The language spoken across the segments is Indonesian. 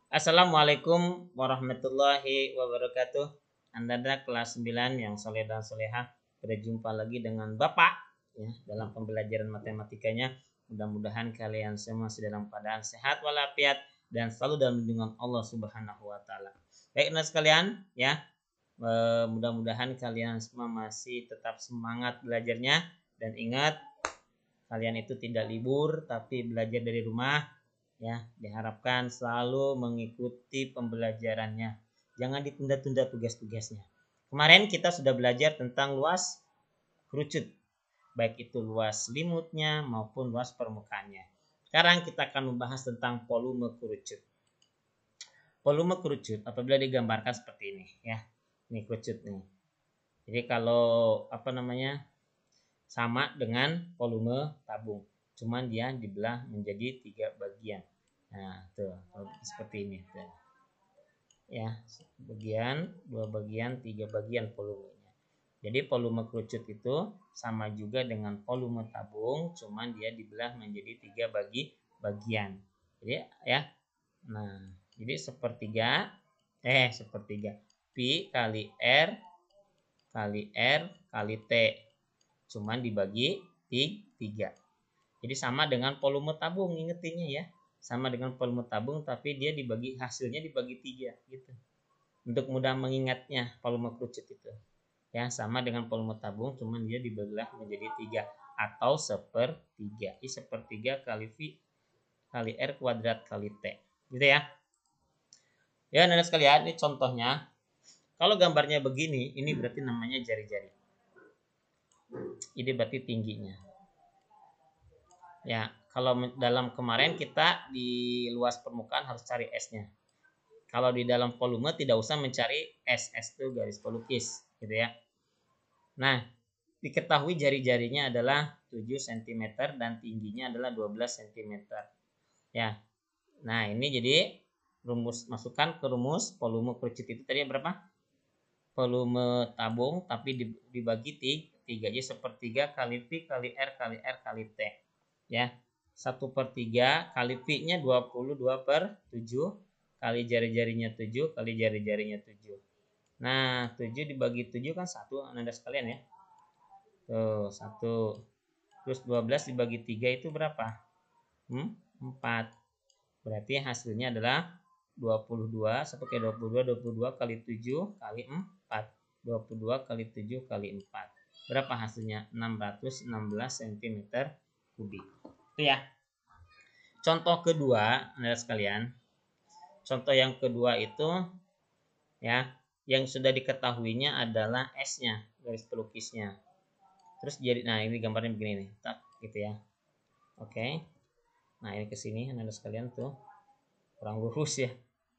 Assalamualaikum warahmatullahi wabarakatuh. Anda kelas 9 yang soleh dan solehah. Berjumpa lagi dengan Bapak ya, dalam pembelajaran matematikanya. Mudah-mudahan kalian semua dalam keadaan sehat walafiat dan selalu dalam lindungan Allah Subhanahu wa taala. Baik, anak sekalian ya. Mudah-mudahan kalian semua masih tetap semangat belajarnya dan ingat kalian itu tidak libur tapi belajar dari rumah ya. Diharapkan selalu mengikuti pembelajarannya, jangan ditunda-tunda tugas-tugasnya. Kemarin kita sudah belajar tentang luas kerucut, baik itu luas selimutnya maupun luas permukaannya. Sekarang kita akan membahas tentang volume kerucut. Volume kerucut apabila digambarkan seperti ini ya, ini kerucut nih. Jadi kalau sama dengan volume tabung, cuman dia dibelah menjadi 3 bagian. Nah, tuh seperti ini tuh. Ya, bagian, 2 bagian, 3 bagian volumenya. Jadi volume kerucut itu sama juga dengan volume tabung, cuman dia dibelah menjadi 3 bagian. Jadi ya. Nah, jadi sepertiga pi kali R kali T, cuman dibagi 3. Jadi sama dengan volume tabung, ingetinnya ya. Sama dengan volume tabung tapi dia hasilnya dibagi 3 gitu. Untuk mudah mengingatnya volume kerucut itu. Ya, sama dengan volume tabung cuman dia dibelah menjadi 3 atau sepertiga. Ini sepertiga kali V kali R kuadrat kali T. Gitu ya. Ya, anak sekalian, ini contohnya. Kalau gambarnya begini, ini berarti namanya jari-jari. Ini berarti tingginya. Ya, kalau dalam kemarin kita di luas permukaan harus cari S-nya. Kalau di dalam volume tidak usah mencari S. S itu garis pelukis, gitu ya. Nah, diketahui jari-jarinya adalah 7 cm dan tingginya adalah 12 cm. Ya. Nah, ini jadi masukkan ke rumus volume kerucut itu tadi berapa? Volume tabung tapi dibagi 3, jadi sepertiga kali V kali R kali T. Ya, 1/3 kali V-nya 22/7 kali jari-jarinya 7 kali jari-jarinya 7. Nah, 7 dibagi 7 kan 1, Anda sekalian ya. Tuh, 1. Terus 12 dibagi 3 itu berapa? 4. Berarti hasilnya adalah 22, 1 kali 22 kali 7 kali 4. 22 kali 7 kali 4. Berapa hasilnya? 616 cm kubik. Itu ya. Contoh kedua, Anda sekalian. Contoh yang kedua itu ya, yang sudah diketahuinya adalah S-nya, garis pelukisnya. Terus jadi ini gambarnya begini nih. Tak gitu ya. Oke. Nah, ini ke sini Anda sekalian tuh. Kurang lurus ya.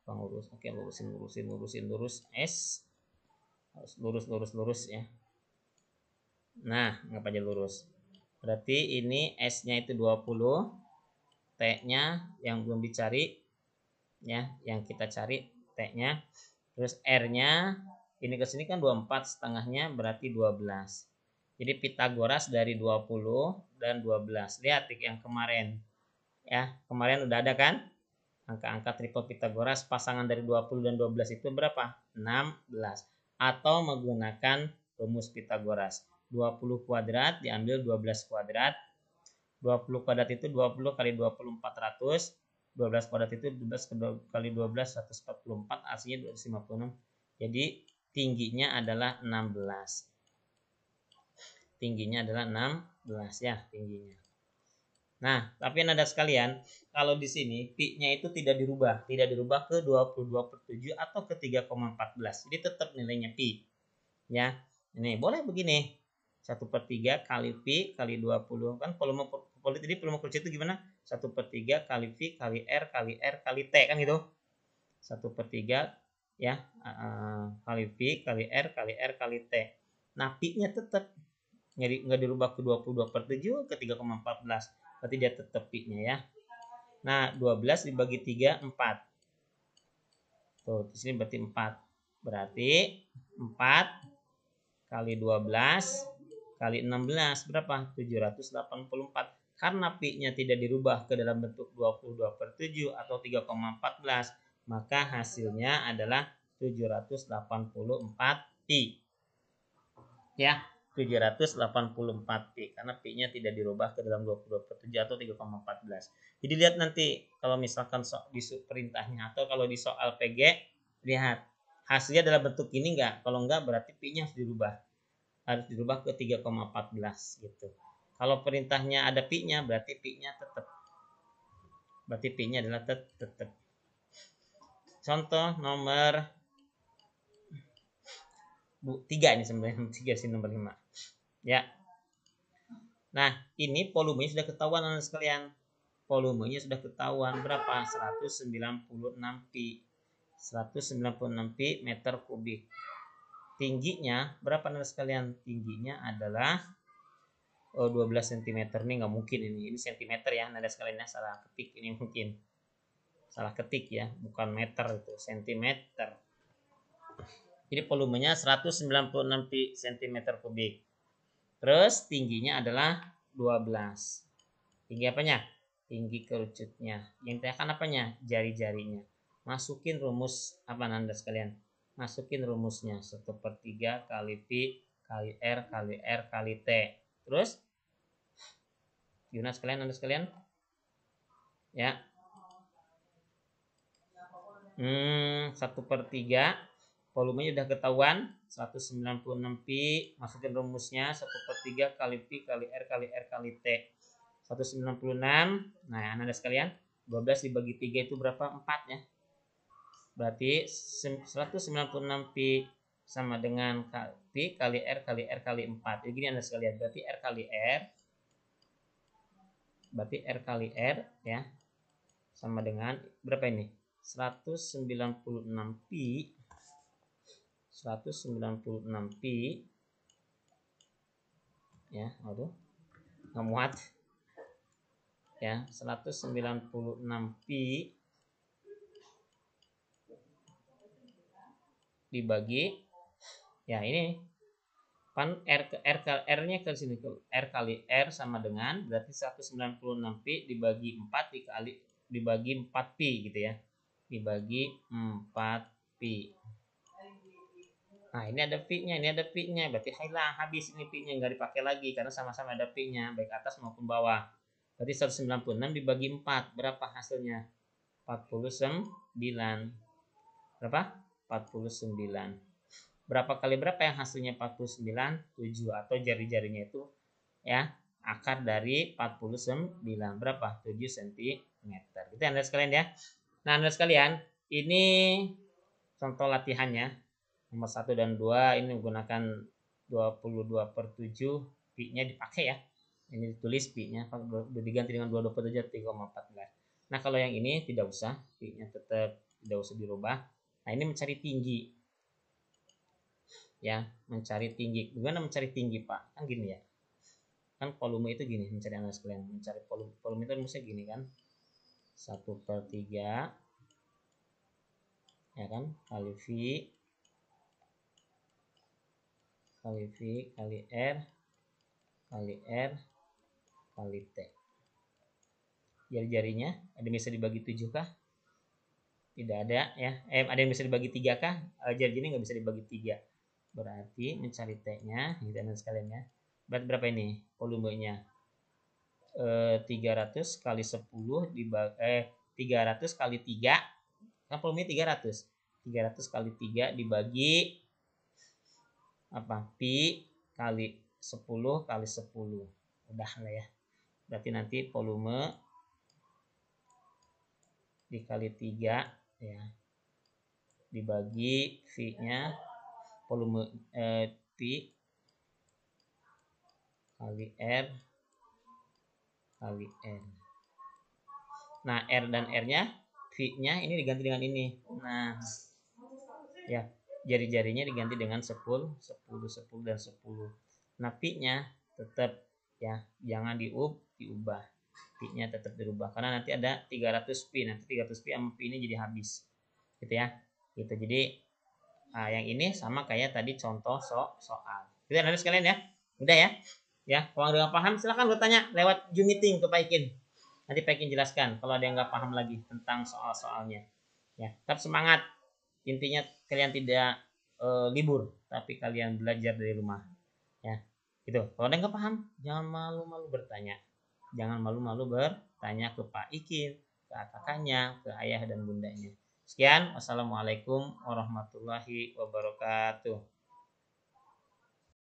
Kurang lurus. Oke, lurus S. Harus lurus ya. Nah, anggap aja lurus. Berarti ini S-nya itu 20, T-nya yang belum dicari ya, yang kita cari T-nya. Terus R-nya ini ke sini kan 24, setengahnya berarti 12. Jadi Pitagoras dari 20 dan 12. Lihat yang kemarin. Ya, kemarin udah ada kan? Angka-angka triple Pitagoras pasangan dari 20 dan 12 itu berapa? 16. Atau menggunakan rumus Pitagoras. 20 kuadrat diambil 12 kuadrat. 20 kuadrat itu 20 kali 20 400. 12 kuadrat itu 12 kali 12 144, hasilnya 256. Jadi tingginya adalah 16. Tingginya adalah 16 ya tingginya. Nah, tapi Anda sekalian, kalau di sini pi-nya itu tidak dirubah ke 22/7 atau ke 3,14. Jadi tetap nilainya pi. Ya. Ini boleh begini. 1/3 kali pi kali 20 kan volume kerucut itu gimana? 1/3 kali V kali R kali T kan gitu. 1/3 ya kali V kali R kali T. Nah, pi-nya tetap nggak dirubah ke 22/7 ke 3,14. Berarti dia tetap pi-nya ya. Nah, 12 dibagi 3 4. Tuh, di sini berarti 4. Berarti 4 kali 12 kali 16 berapa? 784. Karena pi-nya tidak dirubah ke dalam bentuk 22/7 atau 3,14, maka hasilnya adalah 784 pi. Ya, 784 pi karena pi-nya tidak dirubah ke dalam 22/7 atau 3,14. Jadi lihat nanti kalau misalkan di perintahnya atau kalau di soal PG, lihat hasilnya dalam bentuk ini enggak. Kalau enggak berarti pi-nya harus dirubah. Harus dirubah ke 3,14 gitu. Kalau perintahnya ada pi-nya berarti pi-nya tetap. Berarti pi-nya adalah tetap. Contoh nomor 3 ini sebenarnya 3 sih nomor 5. Ya. Nah, ini volumenya sudah ketahuan anak sekalian. Volumenya sudah ketahuan berapa? 196 pi. 196 pi meter kubik. Tingginya berapa anak sekalian? Tingginya adalah 12 cm. Ini nggak mungkin ini. Ini cm ya, anak sekalian, salah ketik ini mungkin. Salah ketik ya, bukan meter itu, cm. Jadi volumenya 196 pi cm kubik. Terus tingginya adalah 12. Tinggi apanya? Tinggi kerucutnya. Yang ditanyakan apanya? Jari-jarinya. Masukin rumus apa Anda sekalian? Masukin rumusnya 1/3 kali pi kali r kali r kali t. Terus gimana sekalian Anda sekalian? Ya. 1/3 volumenya udah ketahuan 196 pi, masukin rumusnya 1/3 kali pi kali r kali t 196. Nah Anda sekalian 12 dibagi 3 itu berapa? 4 ya. Berarti 196 pi sama dengan pi kali r kali 4. Jadi gini Anda sekalian, berarti r kali r ya sama dengan berapa ini? 196 pi 196 pi ya, aduh nggak muat ya, 196 pi dibagi ya ini kan r-nya ke sini, r kali r sama dengan berarti 196 pi dibagi 4 dibagi 4 pi gitu ya, dibagi 4 pi. Nah ini ada pi-nya, berarti hilang, habis ini pi-nya, nggak dipakai lagi karena sama-sama ada pi-nya baik atas maupun bawah. Berarti 196 dibagi 4 berapa hasilnya? 49. Berapa? 49. Berapa kali berapa yang hasilnya 49? 7, atau jari-jarinya itu ya akar dari 49 berapa? 7 cm. Gitu Anda sekalian ya. Nah Anda sekalian, ini contoh latihannya. Nomor 1 dan 2 ini menggunakan 22/7, pi-nya dipakai ya. Ini ditulis pi-nya diganti dengan 22/7 3,14. Nah, kalau yang ini tidak usah, pi-nya tetap tidak usah dirubah. Nah, ini mencari tinggi. Ya, mencari tinggi. Gimana mencari tinggi, Pak? Kan gini ya. Kan volume itu gini, mencari Anda sekalian. Mencari volume itu misalnya gini kan. 1/3 ya kan, kali V kali R kali T. Jari-jarinya ada yang bisa dibagi 7 kah? Tidak ada ya. Ada yang bisa dibagi 3 kah? Jari-jarinya nggak bisa dibagi 3. Berarti mencari T-nya, gitu sekalian ya. Berarti berapa ini volumenya? 300 kali 10 dibagi 300 kali 3. Kan volumenya 300. 300 kali 3 dibagi apa? Pi kali 10 kali 10. Udah lah ya. Berarti nanti volume dikali 3 ya. Dibagi V-nya volume Pi kali R kali N. Nah, R dan R-nya, V-nya ini diganti dengan ini. Nah, ya, jari-jarinya diganti dengan 10, 10 dan 10. Nah, pi-nya tetap ya, jangan diubah. Pi-nya tetap dirubah karena nanti ada 300 pi. Nanti 300 pi sama pi ini jadi habis. Gitu ya. Gitu. Jadi yang ini sama kayak tadi contoh soal. Gitu ya, nanti sekalian ya. Udah ya. Ya, kalau nggak paham silakan bertanya lewat Zoom meeting ke Pak Ikin. Nanti Pak Ikin jelaskan kalau ada yang nggak paham lagi tentang soal-soalnya. Ya, tetap semangat. Intinya kalian tidak libur, tapi kalian belajar dari rumah. Ya, gitu. Kalau ada yang nggak paham, jangan malu-malu bertanya. Jangan malu-malu bertanya ke Pak Ikin, ke kakaknya, ke ayah dan bundanya. Sekian, wassalamualaikum warahmatullahi wabarakatuh.